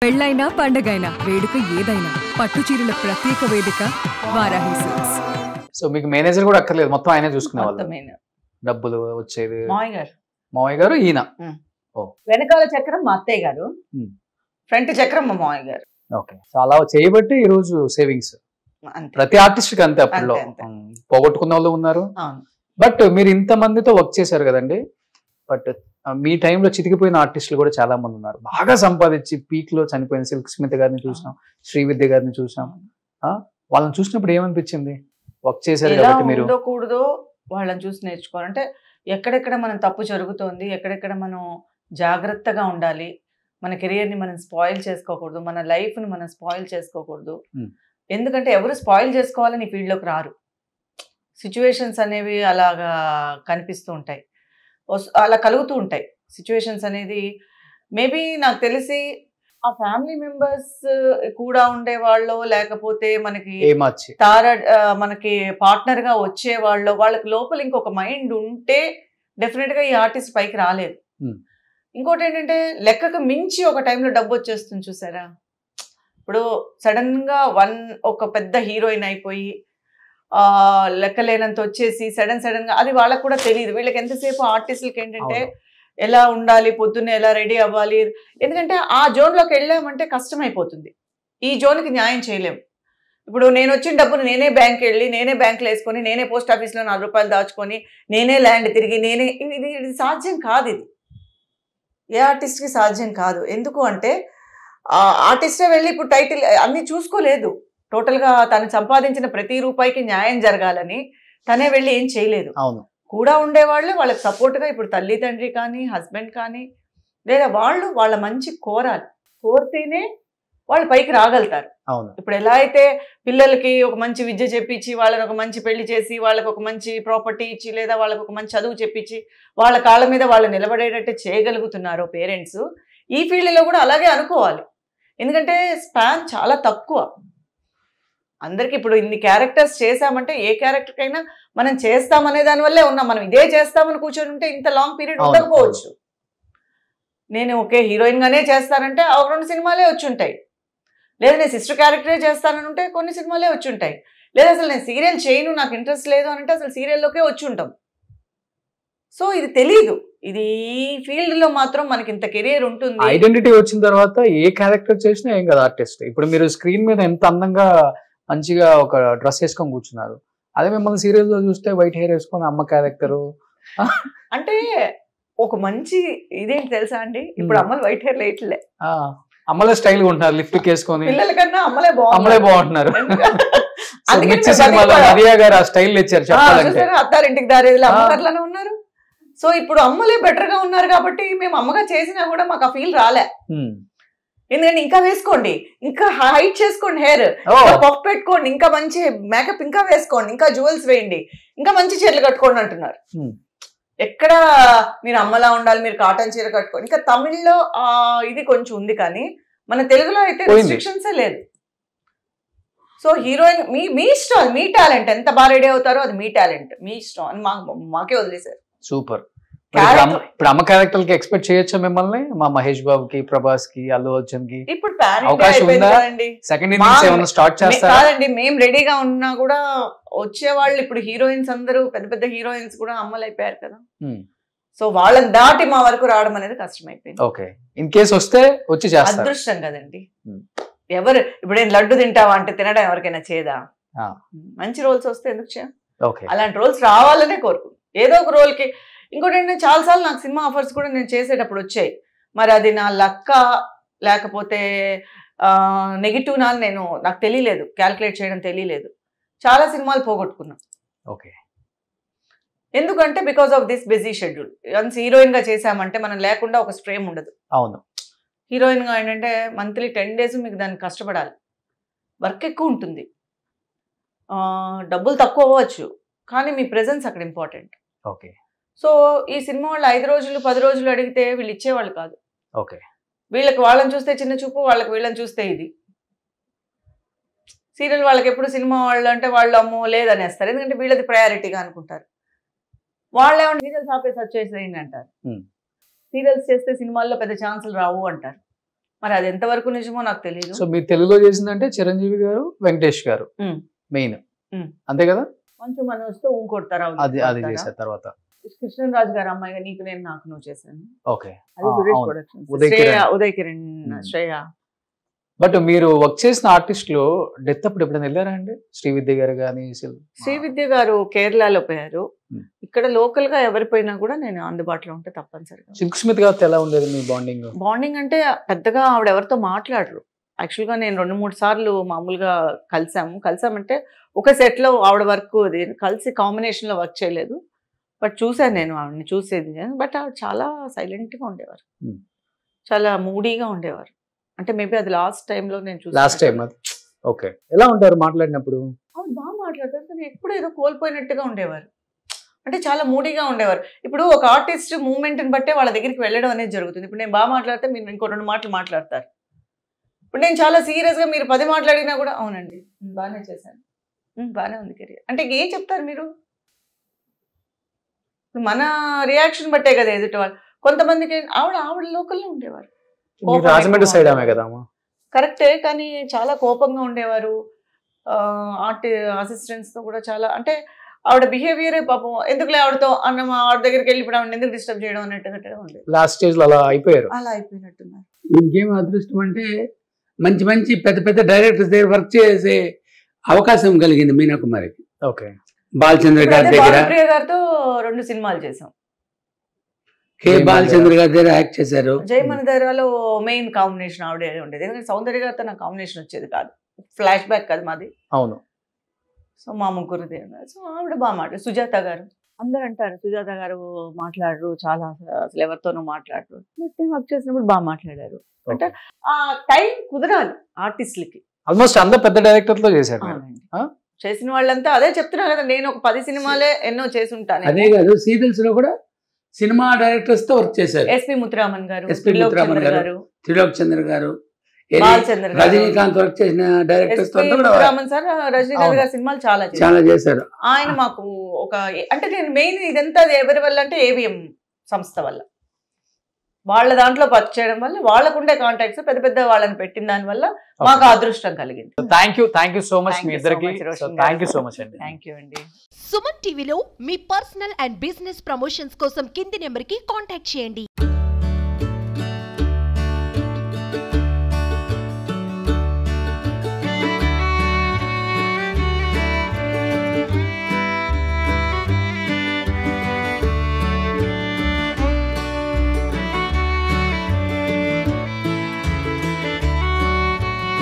పెళ్ళైనా పండగైనా వేడుక ఏదైనా పట్టు చీరల ప్రత్యేక వేదిక వారాహి సిల్క్స్. సో మీకు మేనేజర్ కూడా అక్కర్లేదు, మొత్తం ఆయనే చూసుకునేవాళ్ళు. మొత్తమేనా. డబ్బులు వచ్చేది మావయ్య గారు ఈయన. వెనకాల చక్రం మా అత్తయ్య గారు, ఉమ్. ఫ్రంట్ చక్రం మా మావయ్య గారు. ఓకే, సో అలా చేయబట్టి ఈ రోజు సేవింగ్స్ అంతే. ప్రతి ఆర్టిస్ట్ కి అంతే. అప్పట్లో అంతే. పోగొట్టుకున్న వాళ్ళు ఉన్నారు. అవును. బట్ మీరు ఇంత మందితో వర్క్ చేశారు కదండి, బట్ మీ టైంలో చితికిపోయిన ఆర్టిస్టులు కూడా చాలా మంది ఉన్నారు, బాగా సంపాదించి పీక్ లో చనిపోయిన సిల్క్ స్మిత గారిని చూసాం, శ్రీవిద్య గారిని చూసాం. వాళ్ళని చూసినప్పుడు ఏమనిపించింది? వర్క్ చేశారు కాబట్టి మీరు కూడదో వాళ్ళని చూసి నేర్చుకోవాలంటే ఎక్కడెక్కడ మనం తప్పు జరుగుతోంది, ఎక్కడెక్కడ మనం జాగ్రత్తగా ఉండాలి, మన కెరియర్ ని మనం స్పాయిల్ చేసుకోకూడదు, మన లైఫ్ ని మనం స్పాయిల్ చేసుకోకూడదు. ఎందుకంటే ఎవరు స్పాయిల్ చేసుకోవాలని ఈ ఫీల్డ్ లోకి రారు. సిచ్యువేషన్స్ అనేవి అలాగా కనిపిస్తూ ఉంటాయి, అలా కలుగుతూ ఉంటాయి సిచ్యువేషన్స్ అనేది. మేబీ నాకు తెలిసి ఆ ఫ్యామిలీ మెంబర్స్ కూడా ఉండేవాళ్ళు, లేకపోతే మనకి మనకి పార్ట్నర్ గా వచ్చేవాళ్ళు, వాళ్ళకి లోపల ఇంకొక మైండ్ ఉంటే డెఫినెట్ గా ఈ ఆర్టిస్ట్ పైకి రాలేదు. ఇంకోటి ఏంటంటే లెక్కకు మించి ఒక టైంలో డబ్బు వచ్చేస్తుంది చూసారా. ఇప్పుడు సడన్ గా ఒక పెద్ద హీరోయిన్ అయిపోయి లెక్కలేనంత వచ్చేసి సడన్ గా అది వాళ్ళకు కూడా తెలియదు. వీళ్ళకి ఎంతసేపు ఆర్టిస్టులకి ఏంటంటే ఎలా ఉండాలి, పొద్దున్నే ఎలా రెడీ అవ్వాలి, ఎందుకంటే ఆ జోన్లోకి వెళ్ళామంటే కష్టం అయిపోతుంది. ఈ జోన్కి న్యాయం చేయలేము. ఇప్పుడు నేను వచ్చిన డబ్బును నేనే బ్యాంక్ వెళ్ళి, నేనే బ్యాంకులో వేసుకొని, నేనే పోస్ట్ ఆఫీస్లో 4 రూపాయలు దాచుకొని, నేనే ల్యాండ్ తిరిగి, ఇది సాధ్యం కాదు. ఇది ఏ ఆర్టిస్ట్కి సాధ్యం కాదు. ఎందుకు అంటే ఆర్టిస్టే వెళ్ళి ఇప్పుడు టైటిల్ అన్ని చూసుకోలేదు. టోటల్గా తను సంపాదించిన ప్రతి రూపాయికి న్యాయం జరగాలని తనే వెళ్ళి ఏం చేయలేదు. అవును, కూడా ఉండేవాళ్ళు వాళ్ళకి సపోర్ట్గా ఇప్పుడు తల్లి తండ్రి కానీ హస్బెండ్ కానీ లేదా వాళ్ళ మంచి కోరితేనే వాళ్ళు పైకి రాగలుగుతారు. అవును. ఇప్పుడు ఎలా అయితే పిల్లలకి ఒక మంచి విద్య చెప్పించి, వాళ్ళని ఒక మంచి పెళ్లి చేసి, వాళ్ళకి ఒక మంచి ప్రాపర్టీ ఇచ్చి, లేదా వాళ్ళకి ఒక మంచి చదువు చెప్పించి వాళ్ళ కాళ్ళ మీద వాళ్ళు నిలబడేటట్టు చేయగలుగుతున్నారు పేరెంట్స్, ఈ ఫీల్డ్లో కూడా అలాగే అనుకోవాలి. ఎందుకంటే స్పాన్ చాలా తక్కువ అందరికి. ఇప్పుడు ఇన్ని క్యారెక్టర్స్ చేసామంటే ఏ క్యారెక్టర్కైనా మనం చేస్తామనే దానివల్లే ఉన్నాం. మనం ఇదే చేస్తామని కూర్చొని ఉంటే ఇంత లాంగ్ పీరియడ్ ఉండకపోవచ్చు. నేను ఒకే హీరోయిన్ గానే చేస్తానంటే 2 సినిమాలే వచ్చి ఉంటాయి, లేదా నేను సిస్టర్ క్యారెక్టరే చేస్తానని ఉంటే కొన్ని సినిమాలే వచ్చి ఉంటాయి, లేదా అసలు నేను సీరియల్ చేయను, నాకు ఇంట్రెస్ట్ లేదు అని అంటే అసలు సీరియల్లోకే వచ్చి ఉంటాం. సో ఇది తెలీదు. ఇది ఈ ఫీల్డ్ లో మాత్రం మనకి ఇంత కెరియర్ ఉంటుంది. ఐడెంటిటీ వచ్చిన తర్వాత ఏ క్యారెక్టర్ చేసినా ఏం కదా ఆర్టిస్ట్. ఇప్పుడు మీరు స్క్రీన్ మీద ఎంత అందంగా మంచిగా ఒక డ్రెస్ వేసుకొని కూర్చున్నారు, అదే మిమ్మల్ని సీరియల్ లో చూస్తే వైట్ హెయిర్ వేసుకొని అమ్మ క్యారెక్టరు అంటే ఒక మంచి ఇదేంటి తెలుసా అండి, ఇప్పుడు అమ్మలు వైట్ హెయిర్ లేట్లే, అమ్మలే స్టైల్ గా ఉంటున్నారు, లిప్టిక్ వేసుకొని. పిల్లల కన్నా అమ్మలే బాగుంటున్నారు. మరియా గారు ఆ స్టైల్ ఇచ్చారు చెప్పాలంటే. అత్తారింటికి దారేదిలో అమ్మగారులానే ఉన్నారు. సో ఇప్పుడు అమ్మలే బెటర్ గా ఉన్నారు కాబట్టి మేము అమ్మగా చేసినా కూడా మాకు ఆ ఫీల్ రాలే. ఎందుకంటే ఇంకా వేసుకోండి, ఇంకా హైట్ చేసుకోండి, హెయిర్ పఫ్ పెట్టుకోండి, ఇంకా మంచి మేకప్ ఇంకా వేసుకోండి, ఇంకా జ్యువెల్స్ వేయండి, ఇంకా మంచి చీరలు కట్టుకోండి అంటున్నారు. ఎక్కడ మీరు అమ్మలా ఉండాలి, మీరు కాటన్ చీర కట్టుకోండి. ఇంకా తమిళ్లో ఇది కొంచెం ఉంది, కానీ మన తెలుగులో అయితే రెస్ట్రిక్షన్సే లేదు. సో హీరోయిన్ మీ ఇష్టం, మీ టాలెంట్, ఎంత బాగా రెడీ అవుతారో అది మీ టాలెంట్, మీ ఇష్టం అని మాకే వదిలేశారు. సూపర్. ఇప్పుడు అమ్మ క్యారెక్టర్ కి ఎక్స్పెక్ట్ చేయొచ్చా మిమ్మల్ని? మా మహేష్ బాబుకి, ప్రభాస్ కి, అల్లు అర్జున్ కి ఇప్పుడు అవకాశం ఉందా? సెకండ్ ఇన్నింగ్స్ ఏమైనా స్టార్ట్ చేస్తారా? కాదండి, మేము రెడీగా ఉన్నా కూడా వచ్చేవాళ్ళు ఇప్పుడు హీరోయిన్స్ అందరూ పెద్ద పెద్ద హీరోయిన్స్ కూడా అమ్మలు అయిపోయారు కదా. సో వాళ్ళని దాటి మా వరకు రావడం అనేది కష్టమైపోయింది. ఓకే, ఇన్ కేసు వస్తే వచ్చి చేస్తారు. అదృష్టం కదండి. ఎవరు ఇప్పుడు నేను లడ్డు తింటావా అంటే తినడం ఎవరికైనా చేదా? మంచి రోల్స్ వస్తే ఎందుకు చేయ, అలాంటి రోల్స్ రావాలనే కోరుకుంటాను. ఏదో ఒక రోల్కి. ఇంకోటి ఏంటంటే చాలాసార్లు నాకు సినిమా ఆఫర్స్ కూడా నేను చేసేటప్పుడు వచ్చాయి. మరి అది నా లక్క లేకపోతే నెగిటివ్ నాకు తెలియలేదు, క్యాల్కులేట్ చేయడం తెలియలేదు. చాలా సినిమాలు పోగొట్టుకున్నాం. ఓకే, ఎందుకంటే because of this busy schedule. Once heroine గా చేసామంటే మనం లేకుండా ఒక స్ట్రేమ్ ఉండదు. అవును, హీరోయిన్ గా ఏంటంటే మంత్లీ 10 days మీకు దానికి కష్టపడాలి, వర్క్ ఎక్కువ ఉంటుంది, డబ్బులు తక్కువ అవ్వచ్చు, కానీ మీ ప్రెజెన్స్ అక్కడ ఇంపార్టెంట్. ఓకే. సో ఈ సినిమా వాళ్ళు 5 రోజులు 10 రోజులు అడిగితే వీళ్ళు ఇచ్చేవాళ్ళు కాదు. ఓకే, వీళ్ళకి వాళ్ళని చూస్తే చిన్న చూపు, వాళ్ళకి వీళ్ళని చూస్తే ఇది. సీరియల్ వాళ్ళకి ఎప్పుడు సినిమా వాళ్ళు అంటే వాళ్ళు అమ్మో లేదనేస్తారు, ఎందుకంటే వీళ్ళది ప్రయారిటీగా అనుకుంటారు. వాళ్ళు ఏమన్నా సీరియల్స్ ఆపేసి వచ్చేసేయండి అంటారు. సీరియల్స్ చేస్తే సినిమాల్లో పెద్ద ఛాన్సులు రావు అంటారు. మరి అది ఎంతవరకు నిజమో నాకు తెలియదు. సో మీరు తెలుగులో చేసిందంటే చిరంజీవి గారు, వెంకటేష్ గారు మెయిన్, అంతే కదా? కొంచెం మనం వస్తే ఊంకొడతారా అది చేశారు. తర్వాత కృష్ణరాజు గారు అమ్మాయిగా నీకు నేను నాకు నువ్వు చేశాను. ఓకే, అది సురేష్ ప్రొడక్షన్స్, ఉదయ్ కిరణ్ శ్రేయ. బట్ మీరు వర్క్ చేసిన ఆర్టిస్టులు డెత్ అప్పుడు ఎప్పుడైనా వెళ్ళారా అండి? శ్రీవిద్య గారు కానీ? శ్రీవిద్య గారు కేరళలో పోయారు. ఇక్కడ లోకల్ గా ఎవరి పోయినా కూడా నేను అందుబాటులో ఉంటే తప్పనిసరిగా. సిల్క్ స్మిత్ గారితో ఎలా ఉండేది మీ బాండింగ్? బాండింగ్ అంటే పెద్దగా ఆవిడ ఎవరితో మాట్లాడరు. యాక్చువల్ గా నేను 2-3 సార్లు మామూలుగా కలిసామంటే ఒక సెట్ లో ఆవిడ వర్క్ అది కలిసి కాంబినేషన్ లో వర్క్ చేయలేదు. బట్ చూసాను నేను ఆవిడని, చూసేది. బట్ ఆవిడ చాలా సైలెంట్ గా ఉండేవారు, చాలా మూడీగా ఉండేవారు. అంటే మేబీ అది లాస్ట్ టైంలో నేను చూసాను. లాస్ట్ టైం అది. ఓకే, ఎలా ఉంటారు మాట్లాడినప్పుడు? అవును, బాగా మాట్లాడతారు కానీ ఎప్పుడు ఏదో కోల్పోయినట్టుగా ఉండేవారు. అంటే చాలా మూడీగా ఉండేవారు. ఇప్పుడు ఒక ఆర్టిస్ట్ మూమెంట్ని బట్టే వాళ్ళ దగ్గరికి వెళ్ళడం అనేది జరుగుతుంది. ఇప్పుడు నేను బాగా మాట్లాడితే మీరు ఇంకో 2 మాటలు మాట్లాడతారు. ఇప్పుడు నేను చాలా సీరియస్గా మీరు 10 మాట్లాడినా కూడా అవునండి బాగానే చేశాను, బాగానే ఉంది కెరీర్ అంటే ఏం చెప్తారు మీరు? మన రియాక్షన్ బట్టే కదా ఎదుటి వాళ్ళు. కొంతమందికి ఆవిడ లోకల్లో ఉండేవారు. రాజమండ్రి సైడ్ ఆమె కదా? కరెక్టే, కానీ చాలా కోపంగా ఉండేవారు. అసిస్టెంట్స్ తో కూడా చాలా, అంటే ఆవిడ బిహేవియరే పాపం ఎందుకులే ఆవిడతో అన్న ఆవిడ దగ్గరికి వెళ్ళి ఇప్పుడు ఆవిడ ఎందుకు డిస్టర్బ్ చేయడం అన్నట్టుగా ఉండేది. లాస్ట్ స్టేజ్ లో అలా అయిపోయినట్టున్నారు. ఇంకేం అదృష్టం అంటే మంచి మంచి పెద్ద పెద్ద డైరెక్టర్స్ దగ్గర వర్క్ చేసే అవకాశం కలిగింది మీనాకుమారికి. ఓకే, బాలచంద్ర గారి దగ్గర, ప్రియ గారితో 2 సినిమాలు చేసాం. కే బాలచంద్ర గారి దగ్గర యాక్ట్ చేశారు. జయమని దగ్గరలో మెయిన్ కాంబినేషన్ ఆవిడే ఉండేది. ఎందుకంటే సౌందర్య గారితో నాకు కాంబినేషన్ వచ్చేది కాదు, ఫ్లాష్ బ్యాక్ కదా మాది. అవును. సో మా ముగ్గురుది. సో ఆవిడ బాగా మాట్లాడు. సుజాత గారు అందరూ అంటారు సుజాత గారు మాట్లాడరు, చాలా అసలు ఎవరితోనూ మాట్లాడరు. వర్క్ చేసినప్పుడు బాగా మాట్లాడారు. అంటే ఆ టైం కుదరాలి ఆర్టిస్టులకి. ఆల్మోస్ట్ అందరు పెద్ద డైరెక్టర్ తో చేశారు. చేసిన వాళ్ళంతా అదే చెప్తున్నా కదా, నేను ఒక 10 సినిమాలే ఎన్నో చేసి ఉంటాను. అదే కాదు, సీరియల్స్ లో కూడా సినిమా డైరెక్టర్స్ తో వర్క్ చేశారు. ఎస్పి ముత్తురామన్ గారు, త్రిలోక్ చంద్ర గారు, రజనీకాంత్ వర్క్ చేసిన డైరెక్టర్స్ తో సార్. రజనీకాంత్ గారి సినిమాలు చాలా చేశారు. ఆయన మాకు ఒక, అంటే నేను మెయిన్ ఇదంతా ఎవరి వల్ల అంటే ఏవిఎం సంస్థ వల్ల, వాళ్ళ దాంట్లో వర్క్ చేయడం వల్ల, వాళ్ళకుండే కాంటాక్ట్స్ పెద్ద పెద్ద వాళ్ళని పెట్టిన దాని వల్ల మాకు అదృష్టం కలిగింది. థ్యాంక్ యూ సో మచ్ మీ ఇద్దరికి. థ్యాంక్ యూ సో మచ్ అండి. థ్యాంక్ యూ అండి. సుమన్ టీవీలో మీ పర్సనల్ అండ్ బిజినెస్ ప్రమోషన్స్ కోసం కింది నెంబర్కి కాంటాక్ట్ చేయండి.